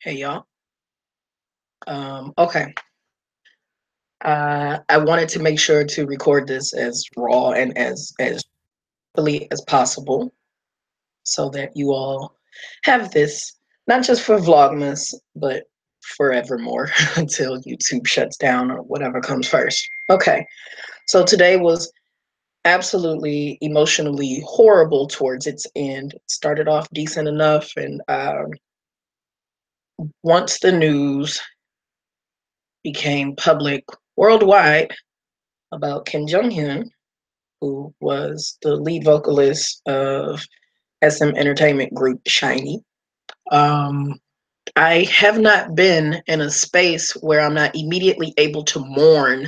Hey y'all. Okay. I wanted to make sure to record this as raw and as fully as possible, so that you all have this not just for Vlogmas, but forevermore until YouTube shuts down or whatever comes first. Okay. So today was absolutely emotionally horrible towards its end. It started off decent enough, and once the news became public worldwide about Kim Jong Hyun, who was the lead vocalist of SM entertainment group Shiny. Um, I have not been in a space where I'm not immediately able to mourn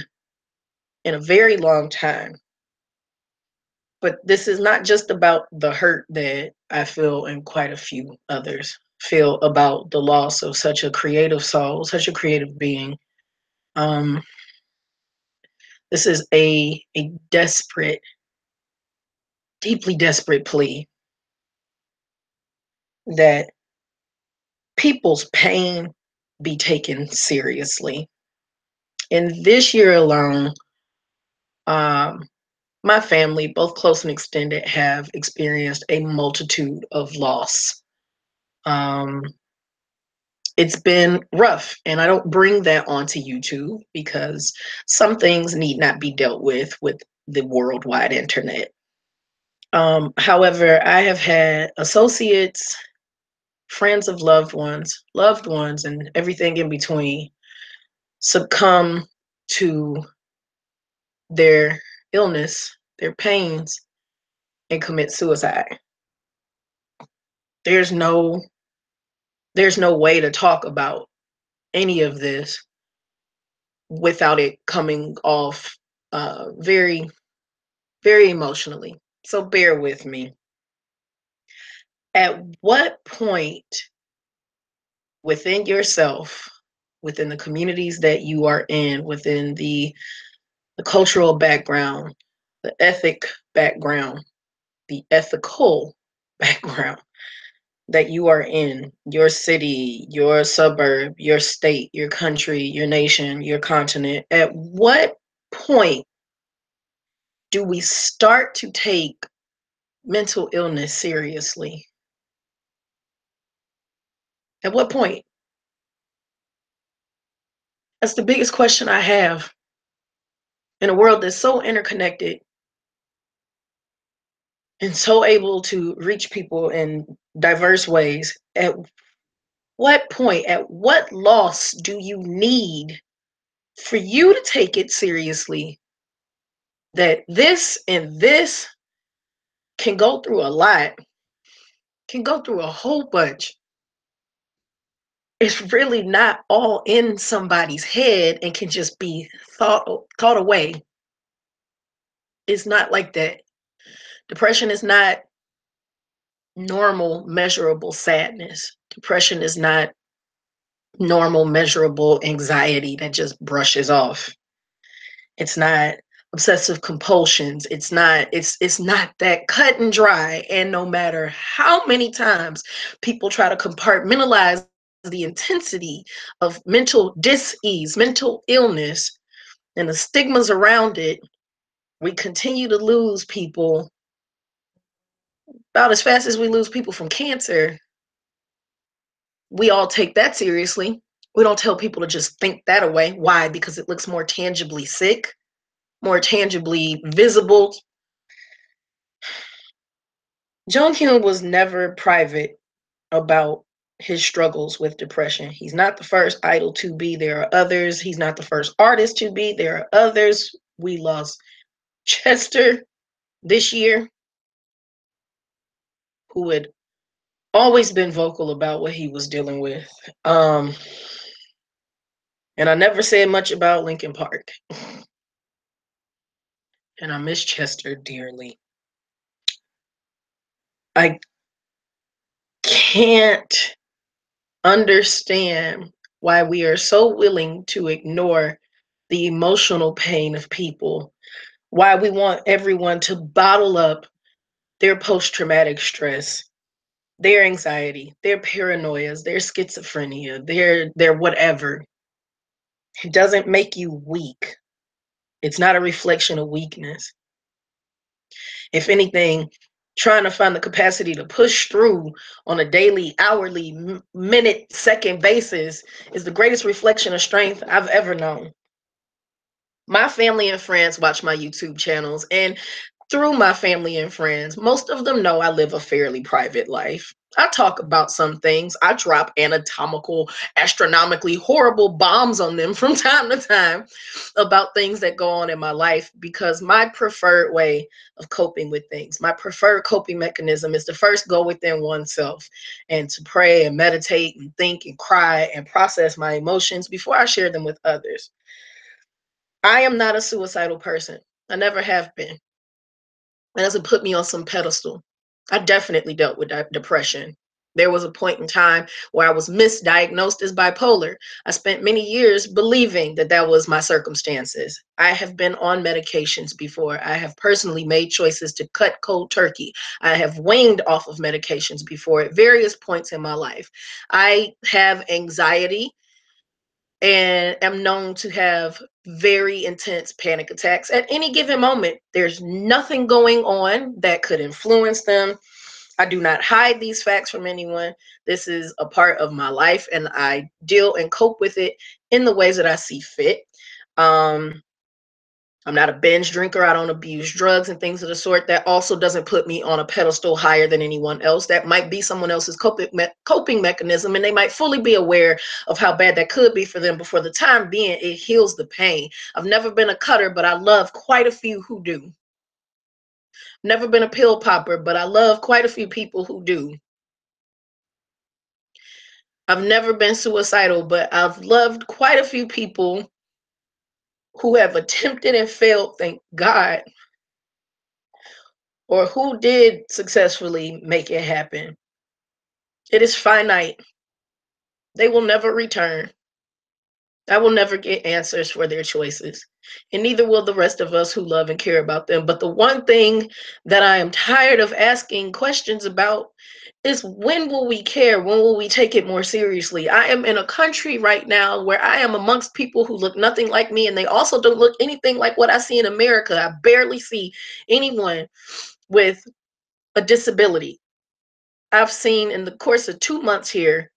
in a very long time. But this is not just about the hurt that I feel and quite a few others feel about the loss of such a creative soul, such a creative being. Um, this is a desperate, deeply desperate plea that people's pain be taken seriously. In this year alone, um, my family, both close and extended, have experienced a multitude of loss. Um, it's been rough, and I don't bring that onto YouTube because some things need not be dealt with the worldwide internet. However, I have had associates, friends of loved ones, and everything in between succumb to their illness, their pains, and commit suicide. There's no there's no way to talk about any of this without it coming off very, very emotionally. So bear with me. At what point within yourself, within the communities that you are in, within the cultural background, the ethic background, the ethical background that you are in, your city, your suburb, your state, your country, your nation, your continent, at what point do we start to take mental illness seriously? At what point? That's the biggest question I have in a world that's so interconnected and so able to reach people in diverse ways. At what point, at what loss do you need for you to take it seriously that this and this can go through a lot, can go through a whole bunch? It's really not all in somebody's head and can just be thought away. It's not like that. Depression is not normal, measurable sadness. Depression is not normal, measurable anxiety that just brushes off. It's not obsessive compulsions. It's not that cut and dry. And no matter how many times people try to compartmentalize the intensity of mental dis-ease, mental illness, and the stigmas around it, we continue to lose people about as fast as we lose people from cancer. We all take that seriously. We don't tell people to just think that away. Why? Because it looks more tangibly sick, more tangibly visible. Jong Hyun was never private about his struggles with depression. He's not the first idol to be. There are others. He's not the first artist to be. There are others. We lost Chester this year, who had always been vocal about what he was dealing with. And I never said much about Linkin Park. And I miss Chester dearly. I can't understand why we are so willing to ignore the emotional pain of people, why we want everyone to bottle up their post-traumatic stress, their anxiety, their paranoias, their schizophrenia, their whatever. It doesn't make you weak. It's not a reflection of weakness. If anything, trying to find the capacity to push through on a daily, hourly, minute, second basis is the greatest reflection of strength I've ever known. My family and friends watch my YouTube channels, and through my family and friends, most of them know I live a fairly private life. I talk about some things. I drop anatomical, astronomically horrible bombs on them from time to time about things that go on in my life because my preferred way of coping with things, my preferred coping mechanism is to first go within oneself and to pray and meditate and think and cry and process my emotions before I share them with others. I am not a suicidal person. I never have been. It doesn't put me on some pedestal. I definitely dealt with depression. There was a point in time where I was misdiagnosed as bipolar. I spent many years believing that that was my circumstances. I have been on medications before. I have personally made choices to cut cold turkey. I have waned off of medications before at various points in my life. I have anxiety and am known to have very intense panic attacks at any given moment. There's nothing going on that could influence them. I do not hide these facts from anyone. This is a part of my life, and I deal and cope with it in the ways that I see fit. Um, I'm not a binge drinker. I don't abuse drugs and things of the sort. That also doesn't put me on a pedestal higher than anyone else. That might be someone else's coping mechanism, and they might fully be aware of how bad that could be for them. But for the time being, it heals the pain. I've never been a cutter, but I love quite a few who do. Never been a pill popper, but I love quite a few people who do. I've never been suicidal, but I've loved quite a few people who have attempted and failed, thank God, or who did successfully make it happen. It is finite. They will never return. I will never get answers for their choices, and neither will the rest of us who love and care about them. But the one thing that I am tired of asking questions about is when will we care? When will we take it more seriously? I am in a country right now where I am amongst people who look nothing like me, and they also don't look anything like what I see in America. I barely see anyone with a disability. I've seen in the course of 2 months here,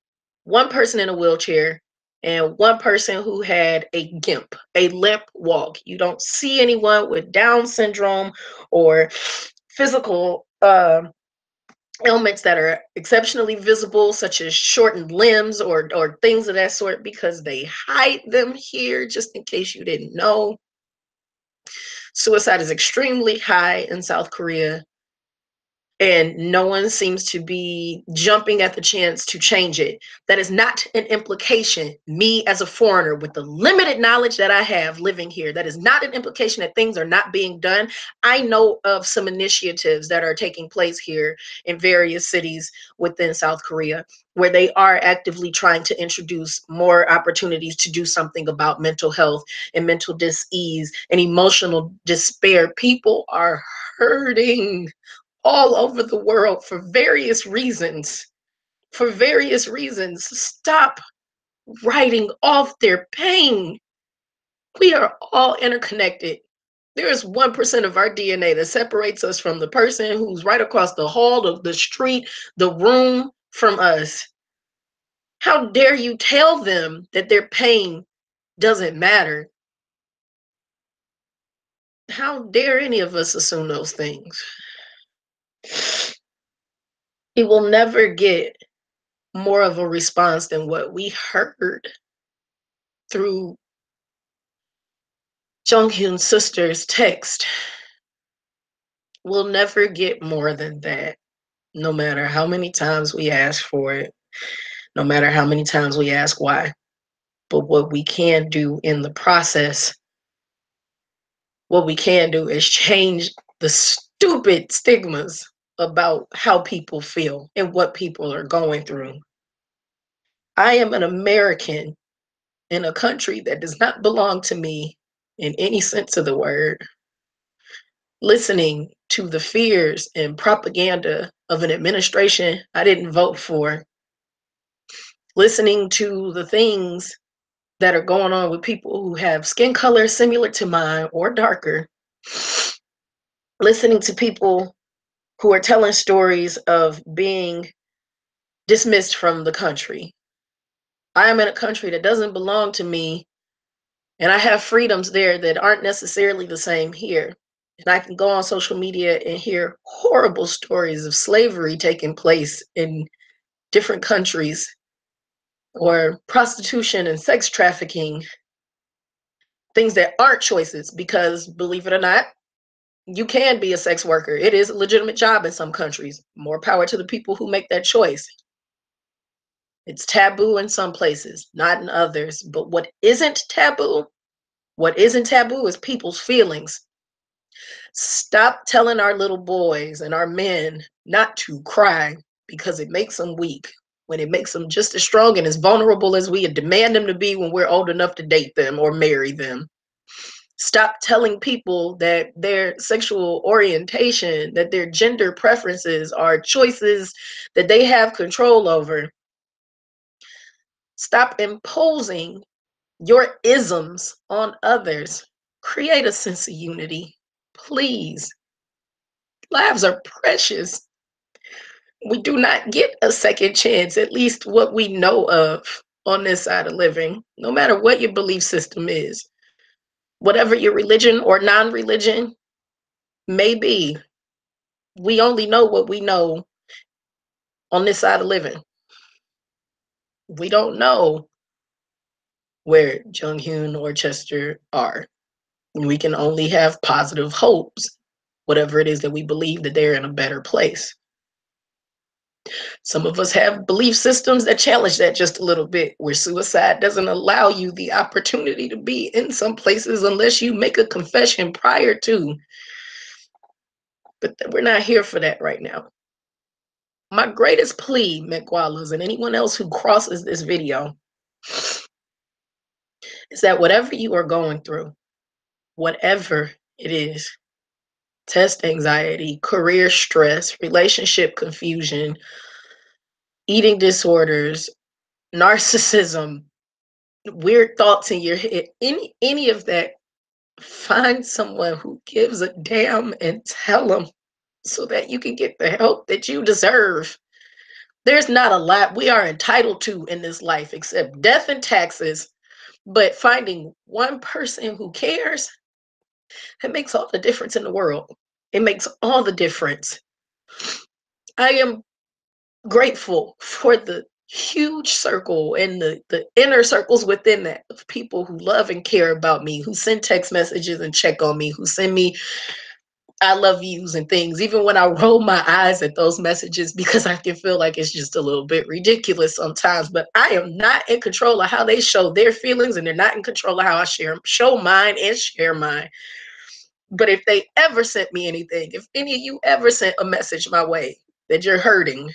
one person in a wheelchair and one person who had a gimp, a limp walk. You don't see anyone with Down syndrome or physical ailments that are exceptionally visible, such as shortened limbs or things of that sort, because they hide them here, just in case you didn't know. Suicide is extremely high in South Korea, and no one seems to be jumping at the chance to change it. That is not an implication, me as a foreigner with the limited knowledge that I have living here, that is not an implication that things are not being done. I know of some initiatives that are taking place here in various cities within South Korea where they are actively trying to introduce more opportunities to do something about mental health and mental dis-ease and emotional despair. People are hurting all over the world for various reasons. For various reasons. Stop writing off their pain. We are all interconnected. There is 1% of our DNA that separates us from the person who's right across the hall, the street, the room from us. How dare you tell them that their pain doesn't matter? How dare any of us assume those things? It will never get more of a response than what we heard through Jonghyun's sister's text. We'll never get more than that, no matter how many times we ask for it, no matter how many times we ask why. But what we can do in the process, what we can do is change the stupid stigmas about how people feel and what people are going through. I am an American in a country that does not belong to me in any sense of the word, listening to the fears and propaganda of an administration I didn't vote for, listening to the things that are going on with people who have skin color similar to mine or darker, listening to people who are telling stories of being dismissed from the country. I am in a country that doesn't belong to me, and I have freedoms there that aren't necessarily the same here. And I can go on social media and hear horrible stories of slavery taking place in different countries, or prostitution and sex trafficking, things that aren't choices, because believe it or not, you can be a sex worker. It is a legitimate job in some countries. More power to the people who make that choice. It's taboo in some places, not in others. But what isn't taboo is people's feelings. Stop telling our little boys and our men not to cry because it makes them weak, when it makes them just as strong and as vulnerable as we demand them to be when we're old enough to date them or marry them. Stop telling people that their sexual orientation, that their gender preferences are choices that they have control over. Stop imposing your isms on others. Create a sense of unity, please. Lives are precious. We do not get a second chance, at least what we know of on this side of living, no matter what your belief system is. Whatever your religion or non-religion may be, we only know what we know on this side of living. We don't know where Jung Hyun or Chester are. We can only have positive hopes, whatever it is that we believe, that they're in a better place. Some of us have belief systems that challenge that just a little bit, where suicide doesn't allow you the opportunity to be in some places unless you make a confession prior to. But we're not here for that right now. My greatest plea, McWallows, and anyone else who crosses this video, is that whatever you are going through, whatever it is, test anxiety, career stress, relationship confusion, eating disorders, narcissism, weird thoughts in your head, any of that, find someone who gives a damn and tell them, so that you can get the help that you deserve. There's not a lot we are entitled to in this life except death and taxes, but finding one person who cares, it makes all the difference in the world. It makes all the difference. I am grateful for the huge circle and the inner circles within that of people who love and care about me, who send text messages and check on me, who send me I love yous and things, even when I roll my eyes at those messages, because I can feel like it's just a little bit ridiculous sometimes. But I am not in control of how they show their feelings, and they're not in control of how I show mine and share mine. But if they ever sent me anything, if any of you ever sent a message my way that you're hurting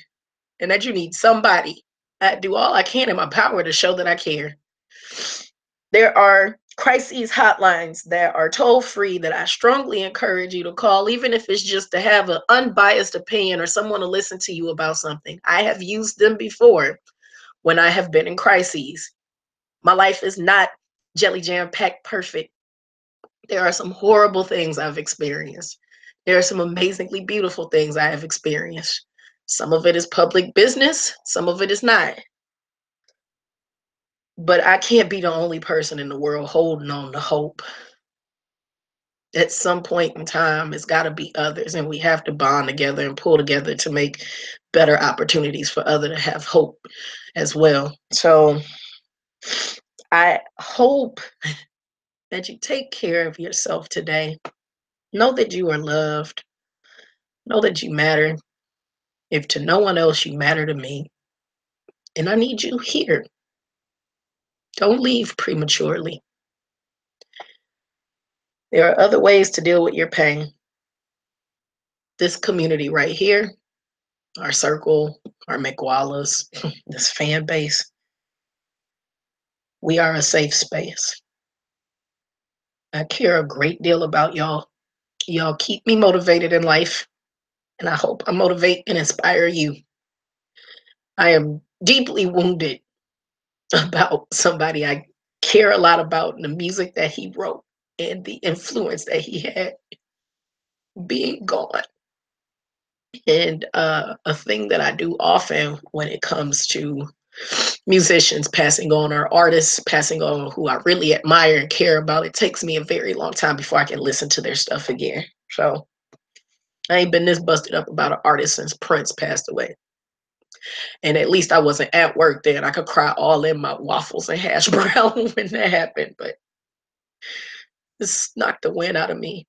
and that you need somebody, I do all I can in my power to show that I care. There are crises hotlines that are toll free that I strongly encourage you to call, even if it's just to have an unbiased opinion or someone to listen to you about something. I have used them before when I have been in crises. My life is not jelly jam packed perfect. There are some horrible things I've experienced. There are some amazingly beautiful things I have experienced. Some of it is public business, some of it is not. But I can't be the only person in the world holding on to hope. At some point in time, it's got to be others, and we have to bond together and pull together to make better opportunities for others to have hope as well. So I hope that you take care of yourself today. Know that you are loved. Know that you matter. If to no one else, you matter to me. And I need you here. Don't leave prematurely. There are other ways to deal with your pain. This community right here, our circle, our McWallas, this fan base, we are a safe space. I care a great deal about y'all. Y'all keep me motivated in life, and I hope I motivate and inspire you. I am deeply wounded about somebody I care a lot about and the music that he wrote and the influence that he had being gone. And a thing that I do often when it comes to musicians passing on or artists passing on who I really admire and care about, it takes me a very long time before I can listen to their stuff again. So I ain't been this busted up about an artist since Prince passed away. And at least I wasn't at work then. I could cry all in my waffles and hash brown when that happened, but this knocked the wind out of me.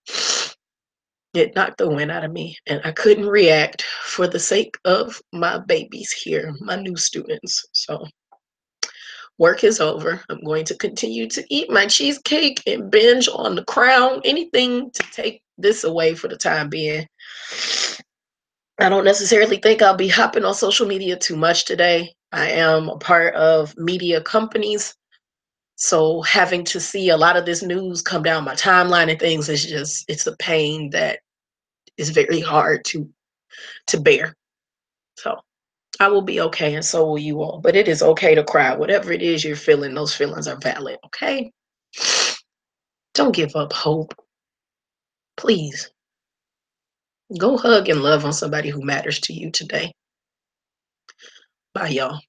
It knocked the wind out of me, and I couldn't react for the sake of my babies here, my new students. So work is over. I'm going to continue to eat my cheesecake and binge on The Crown. Anything to take this away for the time being. I don't necessarily think I'll be hopping on social media too much today. I am a part of media companies, so having to see a lot of this news come down my timeline and things is just, it's a pain that is very hard to bear. So I will be okay, and so will you all. But it is okay to cry. Whatever it is you're feeling, those feelings are valid, okay? Don't give up hope. Please go hug and love on somebody who matters to you today. Bye, y'all.